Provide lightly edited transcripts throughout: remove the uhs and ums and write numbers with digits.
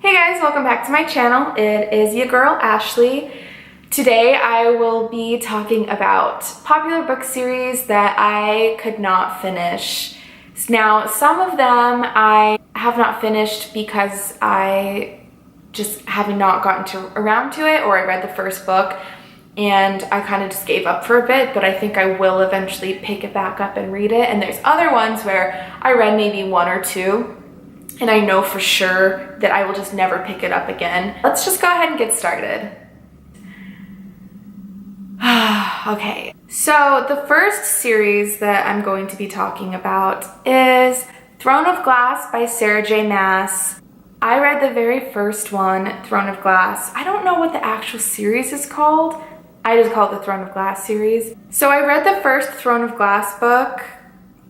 Hey guys, welcome back to my channel. It is your girl Ashley. Today I will be talking about popular book series that I could not finish. Now, some of them I have not finished because I just have not gotten around to it, or I read the first book and I kind of just gave up for a bit, but I think I will eventually pick it back up and read it. And there's other ones where I read maybe one or two and I know for sure that I will just never pick it up again. Let's just go ahead and get started. Okay, so the first series that I'm going to be talking about is Throne of Glass by Sarah J. Maas. I read the very first one, Throne of Glass. I don't know what the actual series is called. I just call it the Throne of Glass series. So I read the first Throne of Glass book,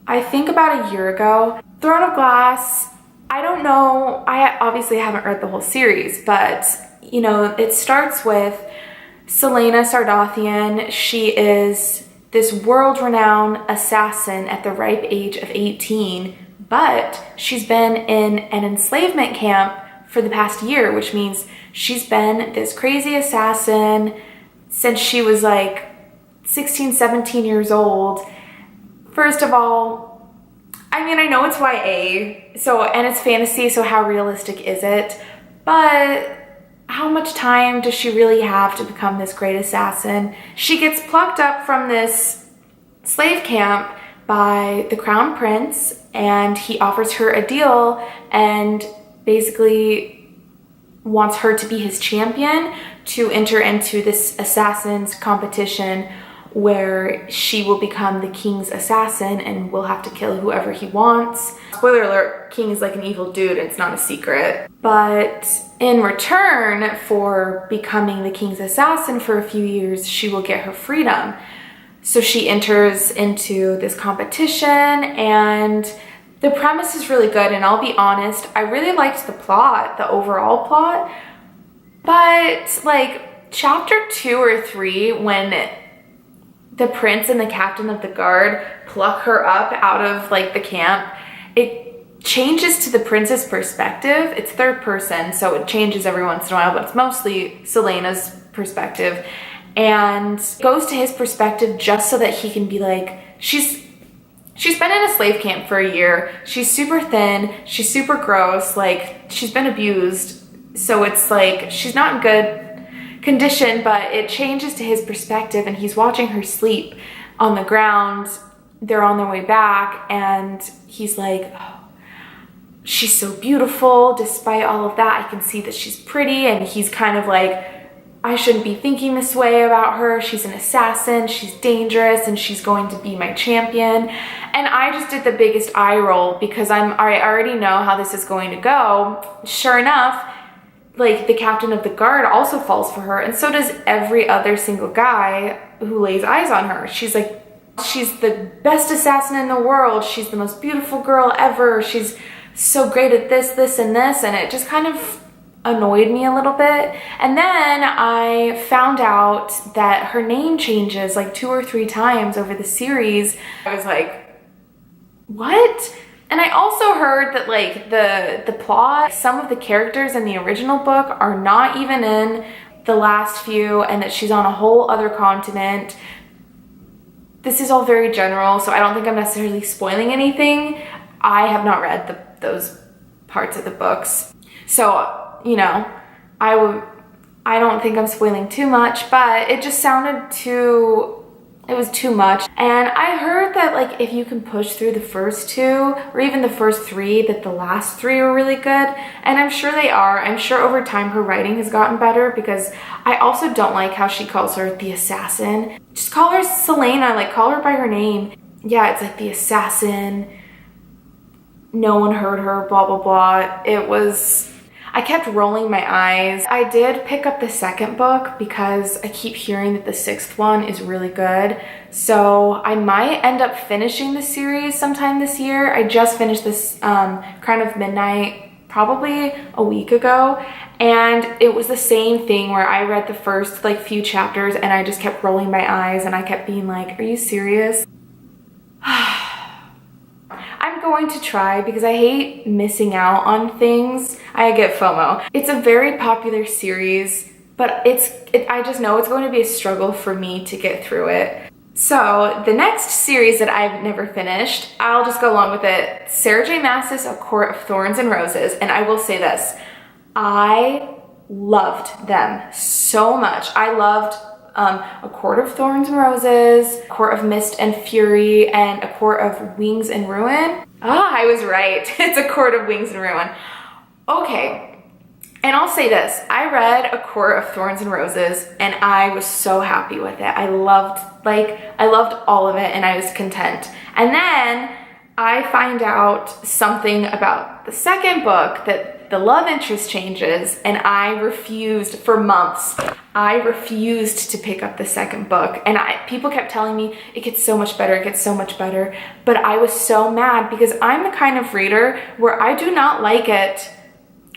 I think about a year ago. Throne of Glass, I don't know, I obviously haven't read the whole series, but you know, it starts with Celaena Sardothien. She is this world-renowned assassin at the ripe age of 18, but she's been in an enslavement camp for the past year, which means she's been this crazy assassin since she was like 16, 17 years old. First of all, I mean, I know it's YA, and it's fantasy, so how realistic is it? But how much time does she really have to become this great assassin? She gets plucked up from this slave camp by the crown prince, and he offers her a deal and basically wants her to be his champion to enter into this assassin's competition where she will become the king's assassin and will have to kill whoever he wants. Spoiler alert, king is like an evil dude, it's not a secret. But in return for becoming the king's assassin for a few years, she will get her freedom. So she enters into this competition, and the premise is really good, and I'll be honest, I really liked the plot, the overall plot, but like chapter 2 or 3, when the prince and the captain of the guard pluck her up out of like the camp, it changes to the prince's perspective. It's third person, so it changes every once in a while, but it's mostly Celaena's perspective, and goes to his perspective just so that he can be like, she's been in a slave camp for a year. She's super thin. She's super gross. Like, she's been abused. So it's like, she's not in good condition, but it changes to his perspective, and he's watching her sleep on the ground. They're on their way back, and he's like, oh, she's so beautiful. Despite all of that, I can see that she's pretty. And he's kind of like, I shouldn't be thinking this way about her. She's an assassin, she's dangerous, and she's going to be my champion. And I just did the biggest eye roll because I already know how this is going to go. Sure enough, like, the captain of the guard also falls for her, and so does every other single guy who lays eyes on her. She's like, she's the best assassin in the world. She's the most beautiful girl ever. She's so great at this, this, and this, and it just kind of annoyed me a little bit. And then I found out that her name changes like 2 or 3 times over the series. I was like, what? And I also heard that like the plot, some of the characters in the original book are not even in the last few, and that she's on a whole other continent. This is all very general, so I don't think I'm necessarily spoiling anything. I have not read those parts of the books, so you know, I don't think I'm spoiling too much, but it just sounded it was too much. And I heard that like if you can push through the first 2 or even the first 3, that the last 3 are really good. And I'm sure they are. I'm sure over time her writing has gotten better, because I also don't like how she calls her the assassin. Just call her Celaena, like call her by her name. Yeah, it's like the assassin. No one heard her, blah, blah, blah. I kept rolling my eyes. I did pick up the second book because I keep hearing that the 6th one is really good. So I might end up finishing the series sometime this year. I just finished this Crown of Midnight probably a week ago. And it was the same thing where I read the first like few chapters and I just kept rolling my eyes and I kept being like, are you serious? I'm going to try, because I hate missing out on things. I get FOMO. It's a very popular series, but I just know it's going to be a struggle for me to get through it. So the next series that I've never finished, I'll just go along with it. Sarah J. Maas's A Court of Thorns and Roses. And I will say this, I loved them so much. I loved A Court of Thorns and Roses, A Court of Mist and Fury, and A Court of Wings and Ruin. I was right. It's A Court of Wings and Ruin. Okay. And I'll say this, I read A Court of Thorns and Roses and I was so happy with it. I loved all of it and I was content. And then I find out something about the second book, that the love interest changes, and I refused for months. I refused to pick up the second book, and people kept telling me it gets so much better, it gets so much better. But I was so mad because I'm the kind of reader where I do not like it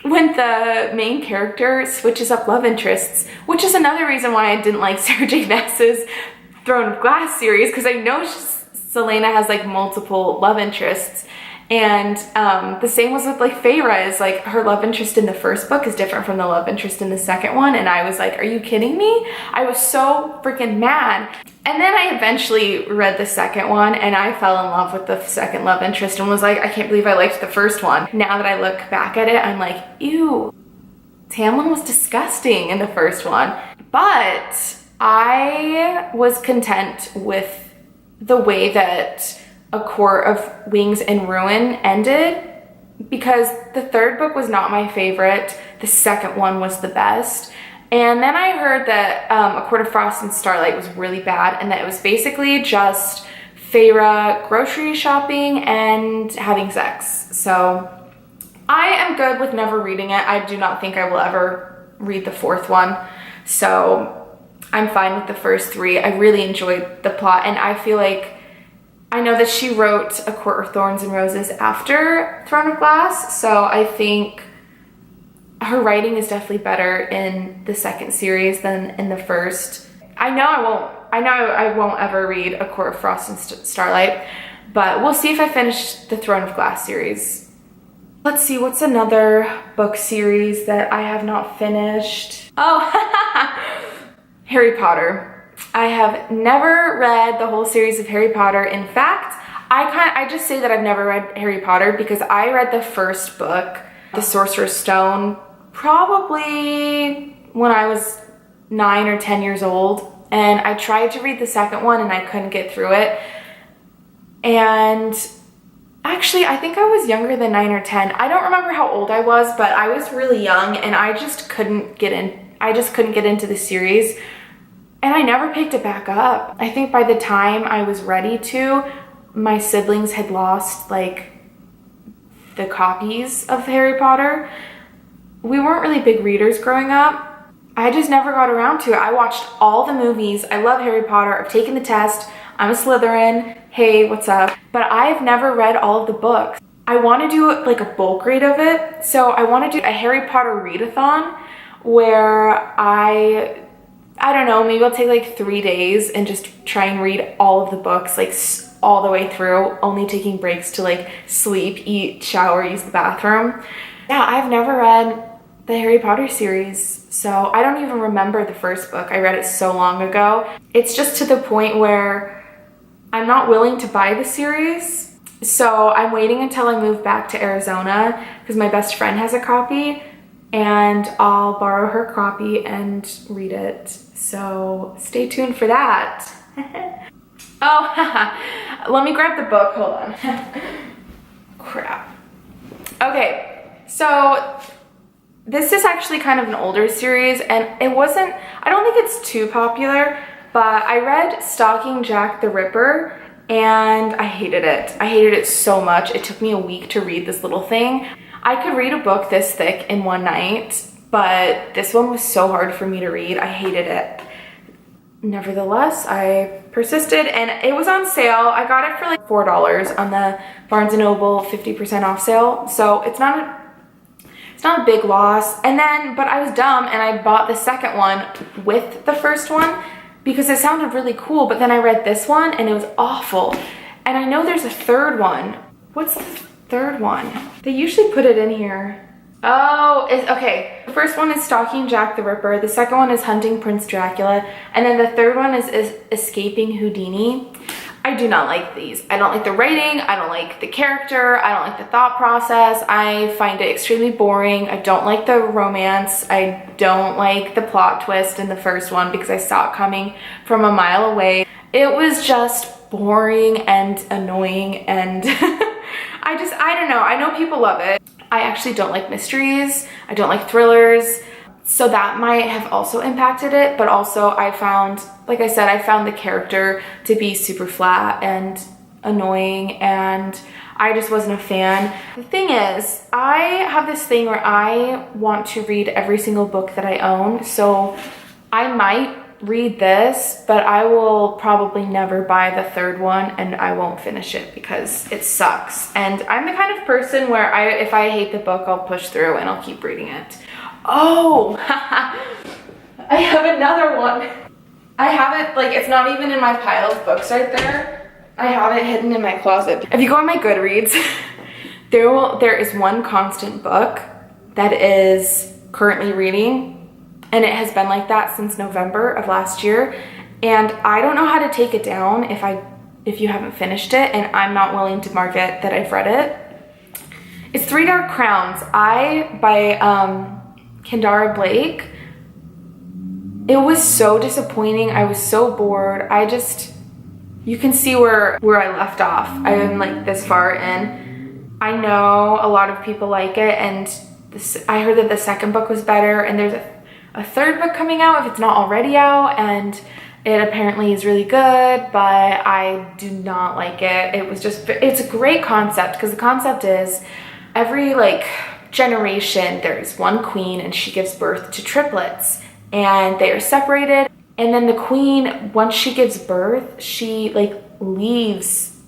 when the main character switches up love interests, which is another reason why I didn't like Sarah J. Maas's Throne of Glass series, because I know Selena has like multiple love interests. And the same was with like Feyre, is like her love interest in the first book is different from the love interest in the second one. And I was like, are you kidding me? I was so freaking mad. And then I eventually read the second one and I fell in love with the second love interest and was like, I can't believe I liked the first one. Now that I look back at it, I'm like, ew, Tamlin was disgusting in the first one. But I was content with the way that A Court of Wings and Ruin ended, because the third book was not my favorite. The second one was the best. And then I heard that A Court of Frost and Starlight was really bad, and that it was basically just Feyre grocery shopping and having sex. So I am good with never reading it. I do not think I will ever read the fourth one. So I'm fine with the first three. I really enjoyed the plot, and I feel like I know that she wrote A Court of Thorns and Roses after Throne of Glass, so I think her writing is definitely better in the second series than in the first. I know I won't ever read A Court of Frost and Starlight, but we'll see if I finish the Throne of Glass series. Let's see, what's another book series that I have not finished? Oh, Harry Potter. I have never read the whole series of Harry Potter. In fact, I just say that I've never read Harry Potter because I read the first book, The Sorcerer's Stone, probably when I was 9 or 10 years old. And I tried to read the second one and I couldn't get through it. And actually, I think I was younger than 9 or 10. I don't remember how old I was, but I was really young and I just couldn't get into the series. And I never picked it back up. I think by the time I was ready to, my siblings had lost like the copies of Harry Potter. We weren't really big readers growing up. I just never got around to it. I watched all the movies. I love Harry Potter. I've taken the test. I'm a Slytherin. Hey, what's up? But I've never read all of the books. I want to do like a bulk read of it. So I want to do a Harry Potter readathon where I don't know, maybe I'll take like 3 days and just try and read all of the books, like all the way through, only taking breaks to like sleep, eat, shower, use the bathroom. Yeah, I've never read the Harry Potter series, so I don't even remember the first book. I read it so long ago. It's just to the point where I'm not willing to buy the series, so I'm waiting until I move back to Arizona because my best friend has a copy, and I'll borrow her copy and read it. So stay tuned for that. Oh, let me grab the book, hold on. Crap. Okay, so this is actually kind of an older series, and I don't think it's too popular, but I read Stalking Jack the Ripper, and I hated it. I hated it so much. It took me a week to read this little thing. I could read a book this thick in one night, but this one was so hard for me to read. I hated it. Nevertheless, I persisted, and it was on sale. I got it for like $4 on the Barnes & Noble 50% off sale, so it's not a big loss. But I was dumb and I bought the second one with the first one because it sounded really cool, but then I read this one and it was awful. And I know there's a third one. What's the third one? They usually put it in here. Oh, okay. The first one is Stalking Jack the Ripper. The second one is Hunting Prince Dracula. And then the third one is Escaping Houdini. I do not like these. I don't like the writing. I don't like the character. I don't like the thought process. I find it extremely boring. I don't like the romance. I don't like the plot twist in the first one because I saw it coming from a mile away. It was just boring and annoying, and I don't know. I know people love it. I actually don't like mysteries. I don't like thrillers. So that might have also impacted it, but also I found, like I said, I found the character to be super flat and annoying, and I just wasn't a fan. The thing is, I have this thing where I want to read every single book that I own, so I might read this, but I will probably never buy the third one, and I won't finish it because it sucks. And I'm the kind of person where if I hate the book, I'll push through and I'll keep reading it. Oh, I have another one. I have it, like, it's not even in my pile of books right there. I have it hidden in my closet. If you go on my Goodreads, there is one constant book that is currently reading, and it has been like that since November of last year. And I don't know how to take it down if you haven't finished it, and I'm not willing to mark it that I've read it. It's Three Dark Crowns by Kendara Blake. It was so disappointing. I was so bored. You can see where I left off. I'm like this far in. I know a lot of people like it, and I heard that the second book was better, and there's a third book coming out if it's not already out, and it apparently is really good, but I do not like it. It's a great concept, because the concept is every generation there's one queen, and she gives birth to triplets, and they are separated, and then the queen, once she gives birth, she leaves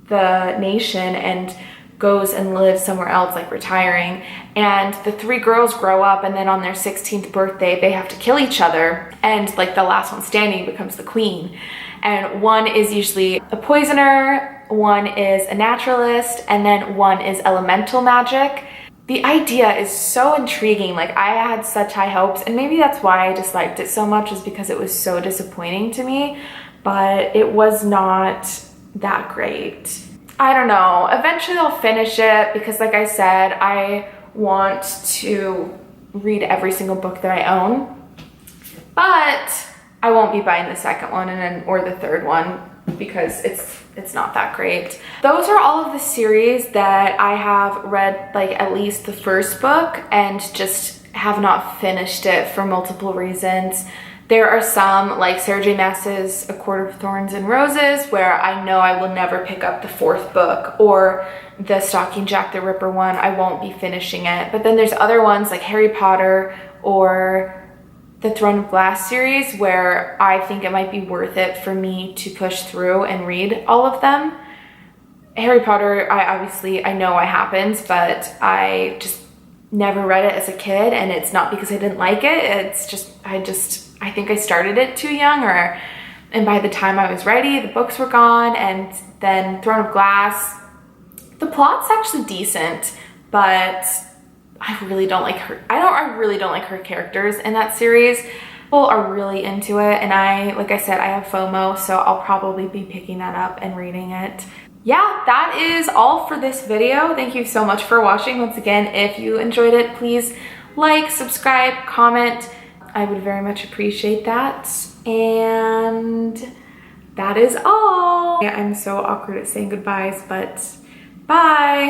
the nation and goes and lives somewhere else, retiring. And the three girls grow up, and then on their 16th birthday they have to kill each other, and the last one standing becomes the queen. And one is usually a poisoner, one is a naturalist, and then one is elemental magic. The idea is so intriguing. I had such high hopes, and maybe that's why I disliked it so much, is because it was so disappointing to me, but it was not that great. I don't know. Eventually I'll finish it, because like I said, I want to read every single book that I own, but I won't be buying the second one or the third one, because it's not that great. Those are all of the series that I have read at least the first book, and just have not finished it for multiple reasons. There are some, like Sarah J. Maas's A Court of Thorns and Roses, where I know I will never pick up the fourth book, or the Stalking Jack the Ripper one, I won't be finishing it. But then there's other ones like Harry Potter or the Throne of Glass series, where I think it might be worth it for me to push through and read all of them. Harry Potter, I know what happens, but I just never read it as a kid, and it's not because I didn't like it. It's just I think I started it too young, and by the time I was ready, the books were gone. And then Throne of Glass, the plot's actually decent, but I really don't like her. I really don't like her characters in that series. People are really into it, and like I said, I have FOMO, so I'll probably be picking that up and reading it. Yeah, that is all for this video. Thank you so much for watching. Once again, if you enjoyed it, please like, subscribe, comment. I would very much appreciate that. And that is all. I'm so awkward at saying goodbyes, but bye.